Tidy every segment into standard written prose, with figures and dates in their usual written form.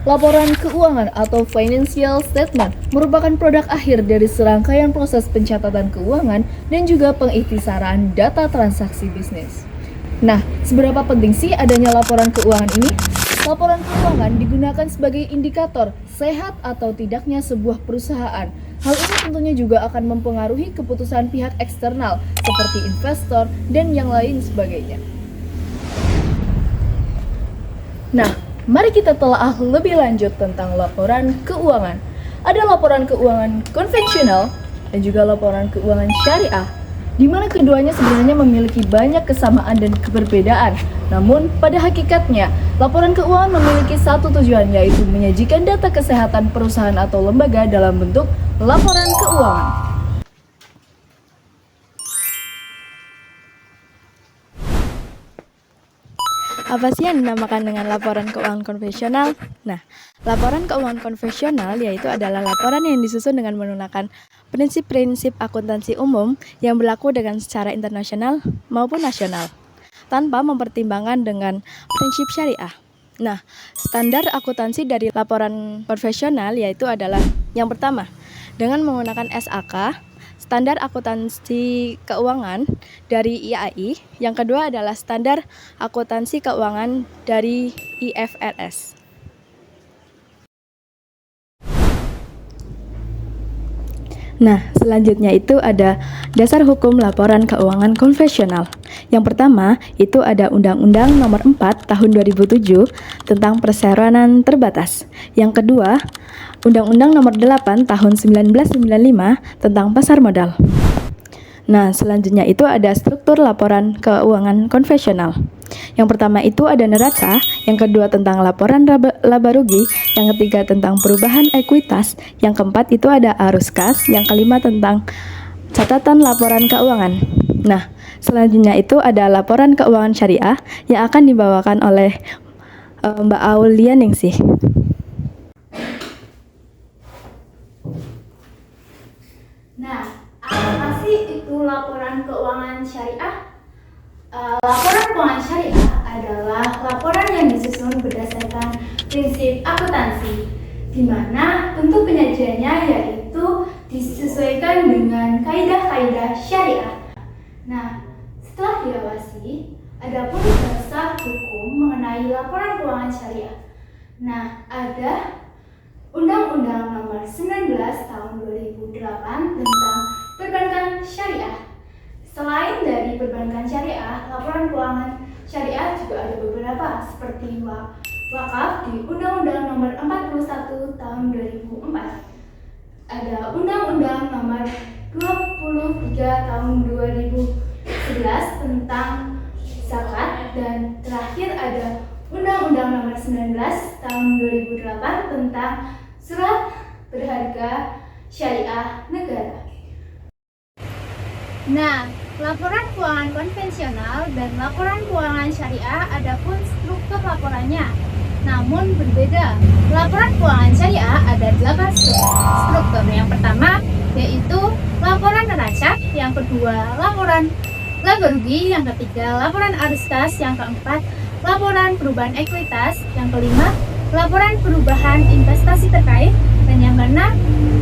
Laporan keuangan atau financial statement merupakan produk akhir dari serangkaian proses pencatatan keuangan dan juga pengiktisaran data transaksi bisnis. Nah, seberapa penting sih adanya laporan keuangan ini? Laporan keuangan digunakan sebagai indikator sehat atau tidaknya sebuah perusahaan. Hal ini tentunya juga akan mempengaruhi keputusan pihak eksternal seperti investor dan yang lain sebagainya. Nah, mari kita telaah lebih lanjut tentang laporan keuangan. Ada laporan keuangan konvensional dan juga laporan keuangan syariah, di mana keduanya sebenarnya memiliki banyak kesamaan dan keberbedaan. Namun, pada hakikatnya, laporan keuangan memiliki satu tujuan, yaitu menyajikan data kesehatan perusahaan atau lembaga dalam bentuk laporan keuangan. Apa sih yang dinamakan dengan laporan keuangan konvensional? Nah, laporan keuangan konvensional yaitu adalah laporan yang disusun dengan menggunakan prinsip-prinsip akuntansi umum yang berlaku dengan secara internasional maupun nasional, tanpa mempertimbangkan dengan prinsip syariah. Nah, standar akuntansi dari laporan konvensional yaitu adalah yang pertama, dengan menggunakan SAK, standar akuntansi keuangan dari IAI. Yang kedua adalah standar akuntansi keuangan dari IFRS. Nah, selanjutnya itu ada dasar hukum laporan keuangan konvensional. Yang pertama, itu ada Undang-Undang Nomor 4 Tahun 2007 tentang perseroan terbatas. Yang kedua, Undang-Undang Nomor 8 Tahun 1995 tentang pasar modal. Nah, selanjutnya itu ada struktur laporan keuangan konvensional. Yang pertama itu ada neraca, yang kedua tentang laporan laba rugi, yang ketiga tentang perubahan ekuitas, yang keempat itu ada arus kas, yang kelima tentang catatan laporan keuangan. Nah, selanjutnya itu ada laporan keuangan syariah yang akan dibawakan oleh Mbak Aulia Ningsih. Nah, apa sih itu laporan keuangan syariah? Laporan keuangan syariah adalah laporan yang disusun berdasarkan prinsip akuntansi, di mana bentuk penyajiannya yaitu disesuaikan dengan kaidah-kaidah syariah. Nah, setelah diawasi, ada pun dasar hukum mengenai laporan keuangan syariah. Nah, ada Undang-Undang Nomor 19 Tahun 2008 tentang perbankan syariah. Selain dari perbankan syariah, laporan keuangan syariah juga ada beberapa seperti wakaf di Undang-Undang Nomor 41 Tahun 2004. Ada Undang-Undang Nomor 23 Tahun 2011 tentang zakat, dan terakhir ada Undang-Undang Nomor 19 Tahun 2008 tentang surat berharga syariah negara. Nah, laporan keuangan konvensional dan laporan keuangan syariah adapun struktur laporannya, namun berbeda. Laporan keuangan syariah ada 8 struktur. Yang pertama yaitu laporan neraca, yang kedua laporan laba rugi, yang ketiga laporan arus kas, yang keempat laporan perubahan ekuitas, yang kelima laporan perubahan investasi terkait, dan yang keenam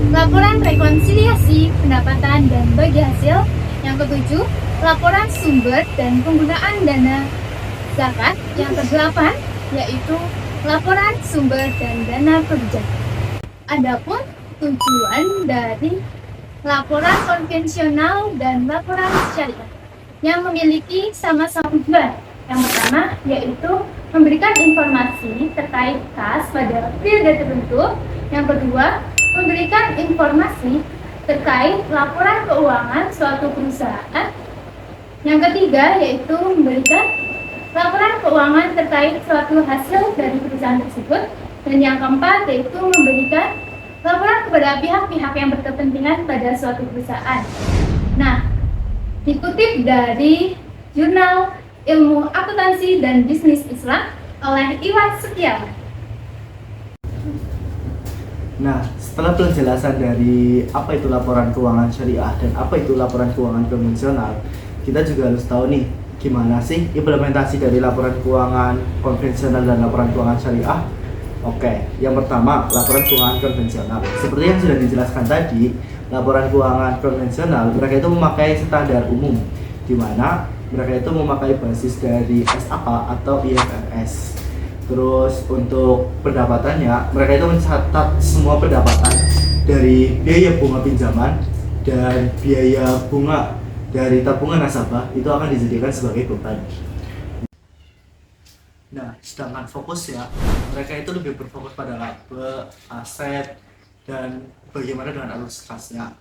laporan rekonsiliasi pendapatan dan bagi hasil, yang ketujuh laporan sumber dan penggunaan dana zakat, yang kedelapan yaitu laporan sumber dan dana kebijakan. Adapun tujuan dari laporan konvensional dan laporan syariah yang memiliki sama-sama tujuan. Yang pertama yaitu memberikan informasi terkait kas pada periode tertentu. Yang kedua, memberikan informasi terkait laporan keuangan suatu perusahaan. Yang ketiga yaitu memberikan laporan keuangan terkait suatu hasil dari perusahaan tersebut. Dan yang keempat yaitu memberikan laporan kepada pihak-pihak yang berkepentingan pada suatu perusahaan. Nah, dikutip dari Jurnal Ilmu Akuntansi dan Bisnis Islam oleh Iwan Setiawan. Nah, setelah penjelasan dari apa itu laporan keuangan syariah dan apa itu laporan keuangan konvensional, kita juga harus tahu nih, gimana sih implementasi dari laporan keuangan konvensional dan laporan keuangan syariah. Oke, yang pertama laporan keuangan konvensional. Seperti yang sudah dijelaskan tadi, laporan keuangan konvensional mereka itu memakai standar umum, di mana mereka itu memakai basis dari SAK atau IFRS. Terus untuk pendapatannya, mereka itu mencatat semua pendapatan dari biaya bunga pinjaman dan biaya bunga dari tabungan nasabah itu akan dijadikan sebagai beban. Nah, sedangkan fokusnya mereka itu lebih berfokus pada laba, aset, dan bagaimana dengan arus kasnya.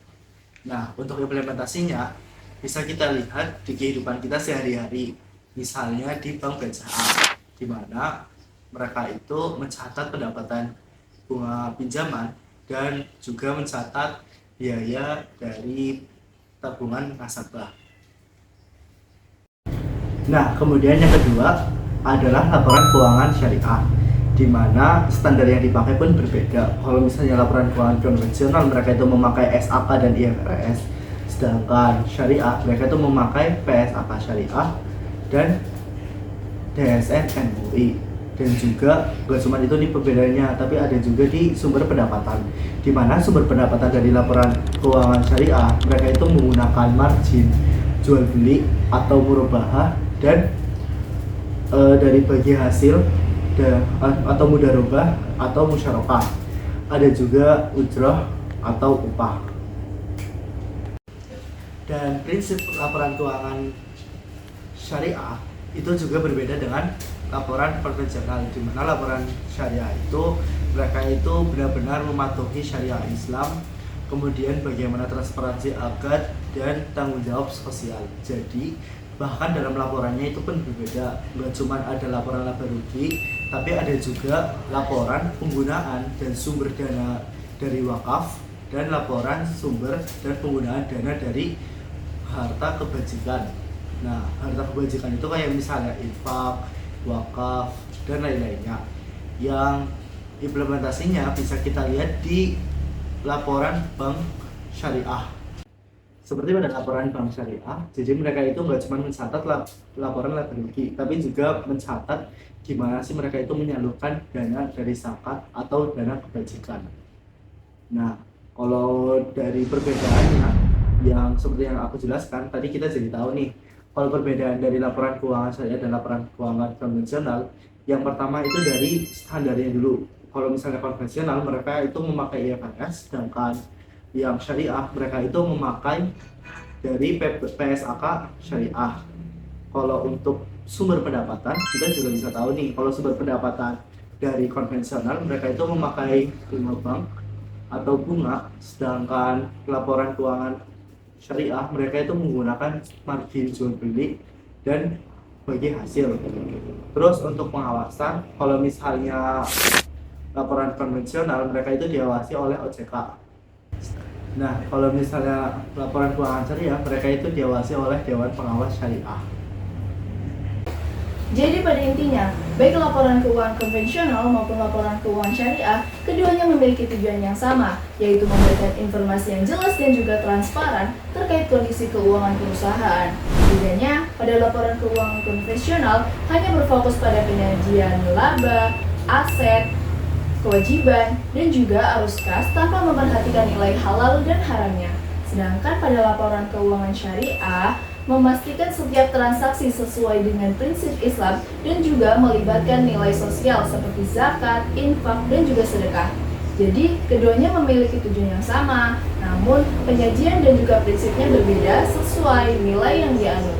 Nah, untuk implementasinya bisa kita lihat di kehidupan kita sehari-hari, misalnya di bank BCA, di mana mereka itu mencatat pendapatan bunga pinjaman dan juga mencatat biaya dari tabungan nasabah. Nah, kemudian yang kedua adalah laporan keuangan syariah, di mana standar yang dipakai pun berbeda. Kalau misalnya laporan keuangan konvensional mereka itu memakai SAK dan IFRS, sedangkan syariah mereka itu memakai PSAK syariah dan DSN MUI. Dan juga bukan cuma itu nih perbedaannya, tapi ada juga di sumber pendapatan, di mana sumber pendapatan dari laporan keuangan syariah mereka itu menggunakan margin, jual beli atau murabahah, dan dari bagi hasil atau mudharabah atau musyarakah. Ada juga ujrah atau upah. Dan prinsip laporan keuangan syariah itu juga berbeda dengan laporan konvensional, di mana laporan syariah itu mereka itu benar-benar mematuhi syariah Islam, kemudian bagaimana transparansi akad dan tanggung jawab sosial. Jadi bahkan dalam laporannya itu pun berbeda, bukan cuma ada laporan laba rugi, tapi ada juga laporan penggunaan dan sumber dana dari wakaf, dan laporan sumber dan penggunaan dana dari harta kebajikan. Nah, harta kebajikan itu kayak misalnya infak, wakaf, dan lain-lainnya, yang implementasinya bisa kita lihat di laporan bank syariah. Seperti pada laporan bank syariah, jadi mereka itu nggak cuma mencatat laporan laba rugi, tapi juga mencatat gimana sih mereka itu menyalurkan dana dari zakat atau dana kebajikan. Nah, kalau dari perbedaannya yang seperti yang aku jelaskan tadi, kita jadi tahu nih kalau perbedaan dari laporan keuangan syariah dan laporan keuangan konvensional. Yang pertama itu dari standarnya dulu. Kalau misalnya konvensional mereka itu memakai IFRS, sedangkan yang syariah mereka itu memakai dari PSAK syariah. Kalau untuk sumber pendapatan kita juga bisa tahu nih, kalau sumber pendapatan dari konvensional mereka itu memakai bunga bank atau bunga, sedangkan laporan keuangan syariah mereka itu menggunakan margin jual beli dan bagi hasil. Terus untuk pengawasan, kalau misalnya laporan konvensional mereka itu diawasi oleh OJK. Nah, kalau misalnya laporan keuangan syariah mereka itu diawasi oleh Dewan Pengawas Syariah. Jadi pada intinya, baik laporan keuangan konvensional maupun laporan keuangan syariah, keduanya memiliki tujuan yang sama, yaitu memberikan informasi yang jelas dan juga transparan terkait kondisi keuangan perusahaan. Bedanya, pada laporan keuangan konvensional hanya berfokus pada penyajian laba, aset, kewajiban, dan juga arus kas tanpa memperhatikan nilai halal dan haramnya. Sedangkan pada laporan keuangan syariah, memastikan setiap transaksi sesuai dengan prinsip Islam dan juga melibatkan nilai sosial seperti zakat, infak, dan juga sedekah. Jadi, keduanya memiliki tujuan yang sama, namun penyajian dan juga prinsipnya berbeda sesuai nilai yang dianut.